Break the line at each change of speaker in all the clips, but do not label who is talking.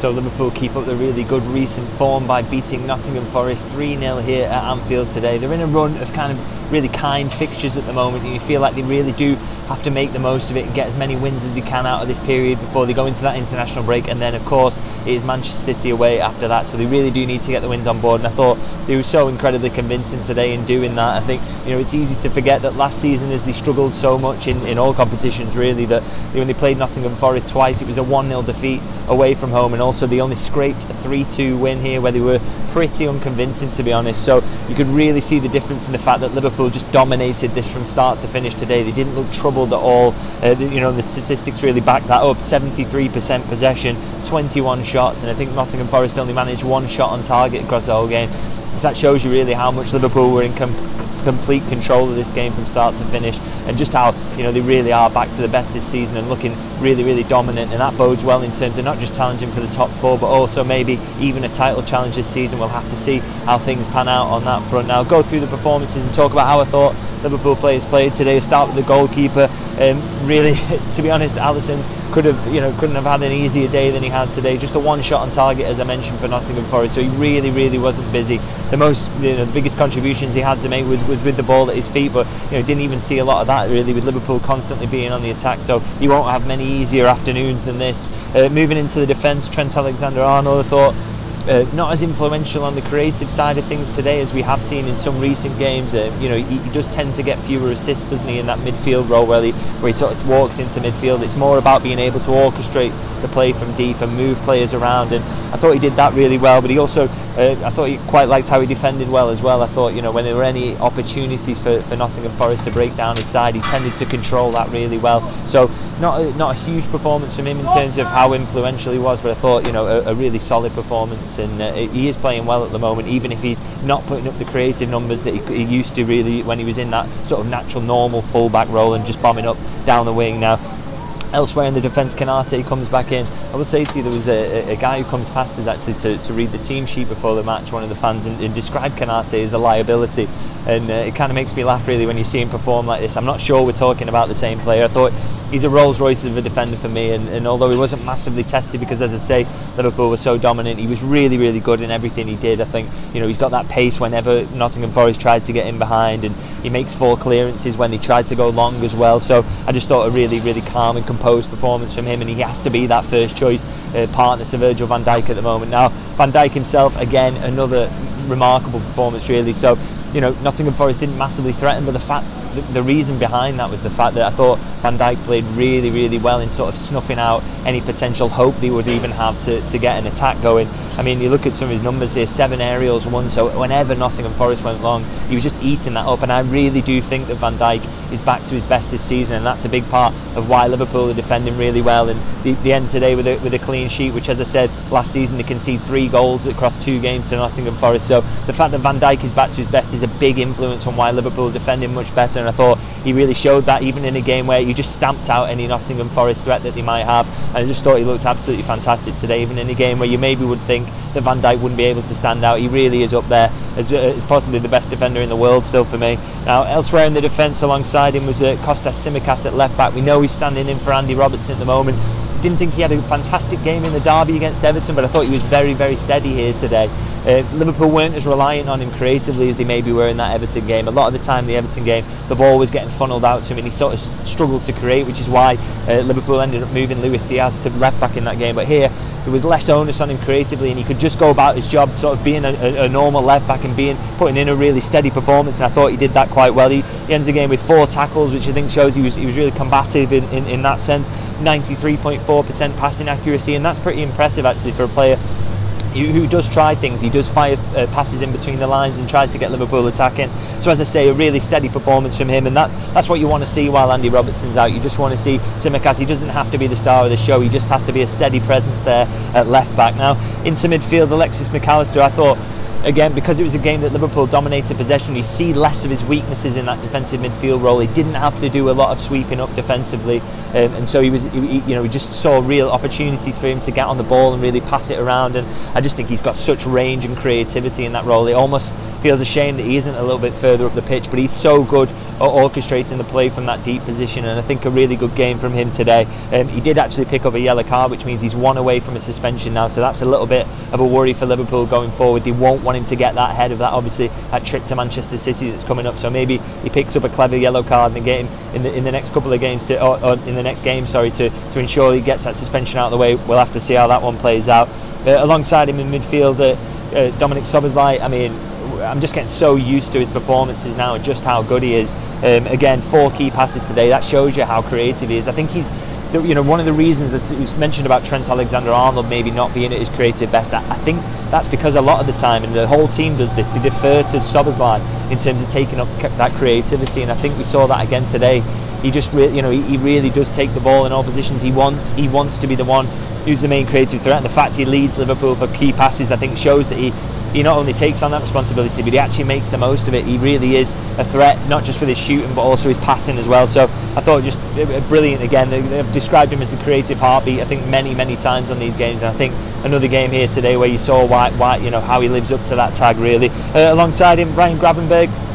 So Liverpool keep up the really good recent form by beating Nottingham Forest 3-0 here at Anfield today. They're in a run of kind of really kind fixtures at the moment, and you feel like they really do have to make the most of it and get as many wins as they can out of this period before they go into that international break. And then of course it is Manchester City away after that, so they really do need to get the wins on board, and I thought they were so incredibly convincing today in doing that. I think, you know, it's easy to forget that last season, as they struggled so much in all competitions really, that when they played Nottingham Forest twice, it was a 1-0 defeat away from home, and also they only scraped a 3-2 win here where they were pretty unconvincing, to be honest. So you could really see the difference in the fact that Liverpool just dominated this from start to finish today. They didn't look troubled at all. The statistics really back that up. 73% possession, 21 shots, and I think Nottingham Forest only managed 1 shot on target across the whole game. So that shows you really how much Liverpool were in complete control of this game from start to finish, and just how, you know, they really are back to the best this season and looking really, really dominant, and that bodes well in terms of not just challenging for the top 4 but also maybe even a title challenge this season. We'll have to see how things pan out on that front. Now, go through the performances and talk about how I thought Liverpool players played today. I'll start with the goalkeeper. Really, to be honest, Alisson couldn't have had an easier day than he had today. Just the 1 shot on target, as I mentioned, for Nottingham Forest, so he really wasn't busy. The biggest contributions he had to make was with the ball at his feet, but didn't even see a lot of that really, with Liverpool constantly being on the attack, so he won't have many easier afternoons than this. Moving into the defence, Trent Alexander-Arnold, I thought not as influential on the creative side of things today as we have seen in some recent games. He does tend to get fewer assists, doesn't he, in that midfield role where he sort of walks into midfield. It's more about being able to orchestrate the play from deep and move players around, and I thought he did that really well. But he also, I thought he quite liked how he defended well as well. I thought, when there were any opportunities for Nottingham Forest to break down his side, he tended to control that really well. So not a huge performance from him in terms of how influential he was, but I thought, a really solid performance, and he is playing well at the moment, even if he's not putting up the creative numbers that he used to really when he was in that sort of natural normal full-back role and just bombing up down the wing. Now, elsewhere in the defence, Konate comes back in. I will say to you, there was a guy who comes fastest actually to read the team sheet before the match, one of the fans, and described Konate as a liability, and it kind of makes me laugh really when you see him perform like this. I'm not sure we're talking about the same player. I thought he's a Rolls Royce of a defender for me, and although he wasn't massively tested because, as I say, Liverpool was so dominant, he was really good in everything he did. I think he's got that pace whenever Nottingham Forest tried to get in behind, and he makes 4 clearances when they tried to go long as well. So I just thought a really calm and composed performance from him, and he has to be that first choice partner to Virgil van Dijk at the moment. Now, Van Dijk himself, again, another remarkable performance really. So Nottingham Forest didn't massively threaten, but the reason behind that was the fact that I thought Van Dijk played really well in sort of snuffing out any potential hope they would even have to get an attack going. I mean, you look at some of his numbers here, 7 aerials won, so whenever Nottingham Forest went long, he was just eating that up, and I really do think that Van Dijk is back to his best this season, and that's a big part of why Liverpool are defending really well, and the end today with a clean sheet, which, as I said, last season they conceded 3 goals across 2 games to Nottingham Forest, so the fact that Van Dijk is back to his best is a big influence on why Liverpool are defending much better, and I thought he really showed that even in a game where you just stamped out any Nottingham Forest threat that they might have, and I just thought he looked absolutely fantastic today, even in a game where you maybe would think that Van Dijk wouldn't be able to stand out. He really is up there as possibly the best defender in the world still for me. Now, elsewhere in the defence alongside him was Kostas Tsimikas at left back. We know he's standing in for Andy Robertson at the moment. Didn't think he had a fantastic game in the derby against Everton, but I thought he was very steady here today. Liverpool weren't as reliant on him creatively as they maybe were in that Everton game. A lot of the time, the Everton game, the ball was getting funneled out to him, and he sort of struggled to create, which is why Liverpool ended up moving Luis Diaz to left back in that game. But here, there was less onus on him creatively, and he could just go about his job, sort of being a normal left back and putting in a really steady performance. And I thought he did that quite well. He ends the game with 4 tackles, which I think shows he was really combative in that sense. 93.4% passing accuracy, and that's pretty impressive actually for a player who does try things. He does fire passes in between the lines and tries to get Liverpool attacking. So, as I say, a really steady performance from him, and that's what you want to see while Andy Robertson's out. You just want to see Tsimikas. He doesn't have to be the star of the show, he just has to be a steady presence there at left back. Now, into midfield, Alexis McAllister, I thought again, because it was a game that Liverpool dominated possession, you see less of his weaknesses in that defensive midfield role. He didn't have to do a lot of sweeping up defensively, and so we just saw real opportunities for him to get on the ball and really pass it around. And I just think he's got such range and creativity in that role. It almost feels a shame that he isn't a little bit further up the pitch, but he's so good at orchestrating the play from that deep position, and I think a really good game from him today. He did actually pick up a yellow card, which means he's one away from a suspension now, so that's a little bit of a worry for Liverpool going forward. They won't want him to get that ahead of that, obviously, that trip to Manchester City that's coming up, so maybe he picks up a clever yellow card in the game in the next couple of games or in the next game, to ensure he gets that suspension out of the way. We'll have to see how that one plays out. Alongside him in midfield, Dominic Szoboszlai, I mean, I'm just getting so used to his performances now and just how good he is. Again, 4 key passes today. That shows you how creative he is. I think he's, one of the reasons that it was mentioned about Trent Alexander-Arnold maybe not being at his creative best, I think that's because a lot of the time, and the whole team does this, they defer to Szoboszlai in terms of taking up that creativity, and I think we saw that again today. He just he really does take the ball in all positions. He wants to be the one who's the main creative threat, and the fact he leads Liverpool for key passes, I think, shows that he not only takes on that responsibility, but he actually makes the most of it. He really is a threat, not just with his shooting, but also his passing as well. So I thought just brilliant again. They've described him as the creative heartbeat, I think, many times on these games. And I think another game here today where you saw why how he lives up to that tag, really. Alongside him, Ryan Gravenberch,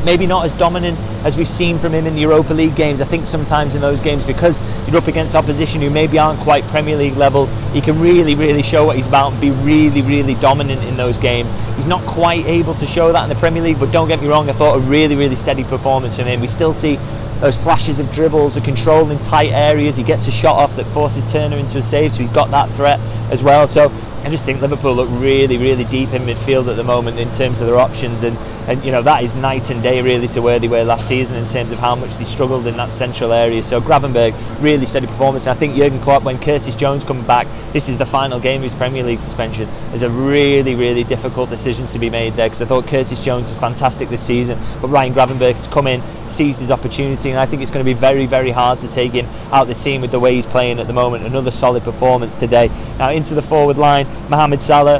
maybe not as dominant as we've seen from him in the Europa League games. I think sometimes in those games, because you're up against opposition who maybe aren't quite Premier League level, he can really show what he's about and be really dominant in those games. He's not quite able to show that in the Premier League, but don't get me wrong, I thought a really steady performance from him. We still see those flashes of dribbles, a control in tight areas. He gets a shot off that forces Turner into a save, so he's got that threat as well. So I just think Liverpool look really deep in midfield at the moment in terms of their options, and that is night and day really to where they were last season in terms of how much they struggled in that central area. So Gravenberch, really steady performance. And I think Jurgen Klopp, when Curtis Jones comes back, this is the final game of his Premier League suspension. There's a really difficult decision to be made there, because I thought Curtis Jones was fantastic this season, but Ryan Gravenberch has come in, seized his opportunity, and I think it's going to be very hard to take him out the team with the way he's playing at the moment. Another solid performance today. Now into the forward line, Mohamed Salah,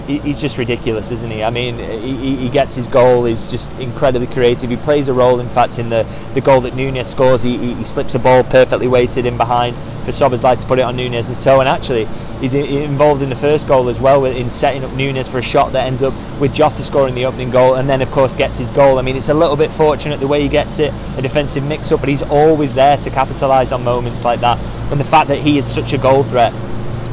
he's just ridiculous, isn't he? I mean, he gets his goal, he's just incredibly creative. He plays a role, in fact, in the goal that Núñez scores. He slips a ball perfectly weighted in behind for Szoboszlai to put it on Núñez's toe, and actually he's involved in the first goal as well, in setting up Núñez for a shot that ends up with Jota scoring the opening goal, and then of course gets his goal. I mean, it's a little bit fortunate the way he gets it, a defensive mix-up, but he's always there to capitalise on moments like that. And the fact that he is such a goal threat,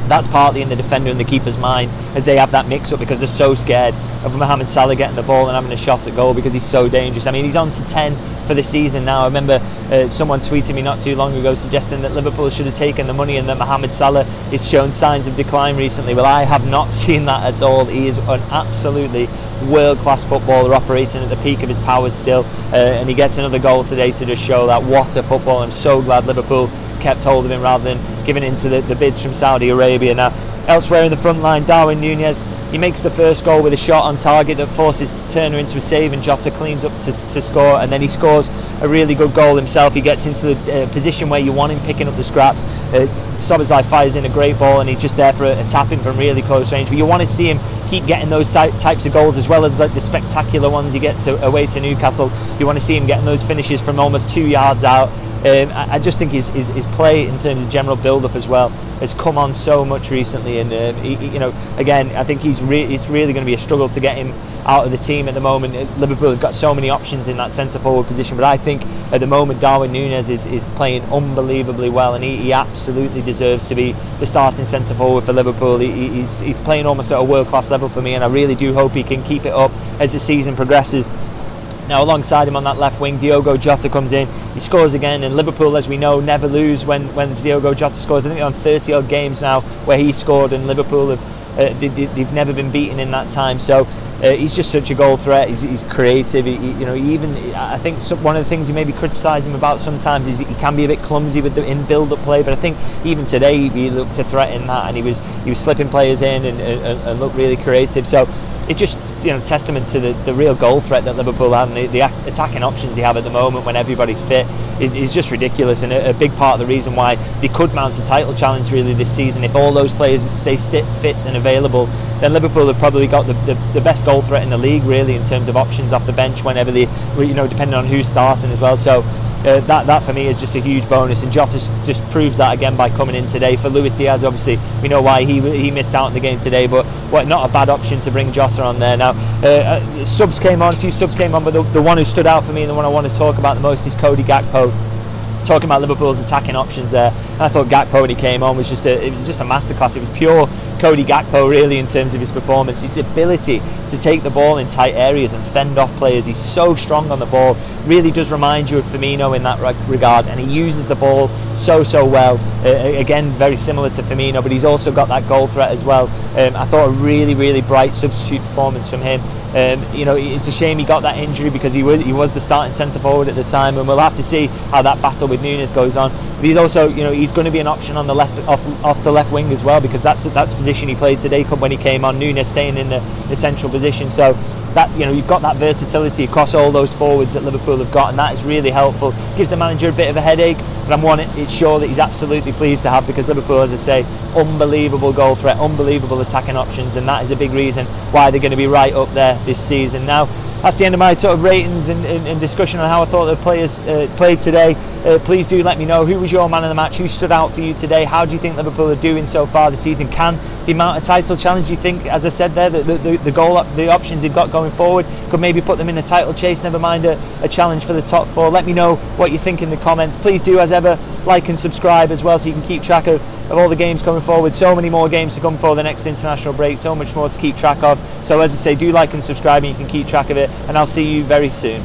that's partly in the defender and the keeper's mind, as they have that mix-up because they're so scared of Mohamed Salah getting the ball and having a shot at goal, because he's so dangerous. I mean, he's on to 10 for the season now. I remember someone tweeting me not too long ago suggesting that Liverpool should have taken the money and that Mohamed Salah is shown signs of decline recently. Well, I have not seen that at all. He is an absolutely world-class footballer, operating at the peak of his powers still, and he gets another goal today to just show that. What a football. I'm so glad Liverpool kept hold of him rather than giving in to the bids from Saudi Arabia. Now, elsewhere in the front line, Darwin Núñez, he makes the first goal with a shot on target that forces Turner into a save, and Jota cleans up to score, and then he scores a really good goal himself. He gets into the position where you want him, picking up the scraps. Szoboszlai fires in a great ball, and he's just there for a tap-in from really close range. But you want to see him keep getting those types of goals, as well as like the spectacular ones he gets away to Newcastle. You want to see him getting those finishes from almost 2 yards out. I just think his play in terms of general build-up as well has come on so much recently, and again, I think it's really going to be a struggle to get him out of the team at the moment. Liverpool have got so many options in that centre-forward position, but I think at the moment Darwin Núñez is playing unbelievably well, and he absolutely deserves to be the starting centre-forward for Liverpool. He's playing almost at a world-class level for me, and I really do hope he can keep it up as the season progresses. Now, alongside him on that left wing, Diogo Jota comes in, he scores again, and Liverpool, as we know, never lose when Diogo Jota scores. I think they're on 30 odd games now where he scored, and Liverpool they've never been beaten in that time. So he's just such a goal threat. He's creative. I think one of the things you maybe criticise him about sometimes is he can be a bit clumsy in build-up play. But I think even today he looked to threaten that, and he was slipping players in and looked really creative. So it just testament to the real goal threat that Liverpool have, and the attacking options they have at the moment when everybody's fit is just ridiculous, and a big part of the reason why they could mount a title challenge really this season. If all those players stay fit and available, then Liverpool have probably got the best goal threat in the league really in terms of options off the bench whenever they, depending on who's starting as well. So that for me is just a huge bonus, and Jota just proves that again by coming in today. For Luis Diaz, obviously we know why he missed out in the game today, but not a bad option to bring Jota on there. Now a few subs came on, but the one who stood out for me and the one I want to talk about the most is Cody Gakpo. Talking about Liverpool's attacking options there, and I thought Gakpo when he came on was just a masterclass. It was pure Cody Gakpo really in terms of his performance, his ability to take the ball in tight areas and fend off players. He's so strong on the ball, really does remind you of Firmino in that regard, and he uses the ball so well. Again, very similar to Firmino, but he's also got that goal threat as well. I thought a really bright substitute performance from him. It's a shame he got that injury because he was the starting centre forward at the time, and we'll have to see how that battle with Núñez goes on. But he's also, he's going to be an option on the left, off the left wing as well, because that's the position he played today when he came on. Núñez staying in the central position, so that you've got that versatility across all those forwards that Liverpool have got, and that is really helpful. Gives the manager a bit of a headache, but it's sure that he's absolutely pleased to have, because Liverpool, as I say, unbelievable goal threat, unbelievable attacking options, and that is a big reason why they're going to be right up there this season. Now, that's the end of my sort of ratings and discussion on how I thought the players played today. Please do let me know, who was your man of the match, who stood out for you today, how do you think Liverpool are doing so far this season? Can they mount a title challenge? Do you think, as I said there, the options they've got going forward could maybe put them in a title chase, never mind a challenge for the top four? Let me know what you think in the comments. Please do, as ever, like and subscribe as well, so you can keep track of all the games coming forward. So many more games to come for the next international break, so much more to keep track of. So as I say, do like and subscribe and you can keep track of it, and I'll see you very soon.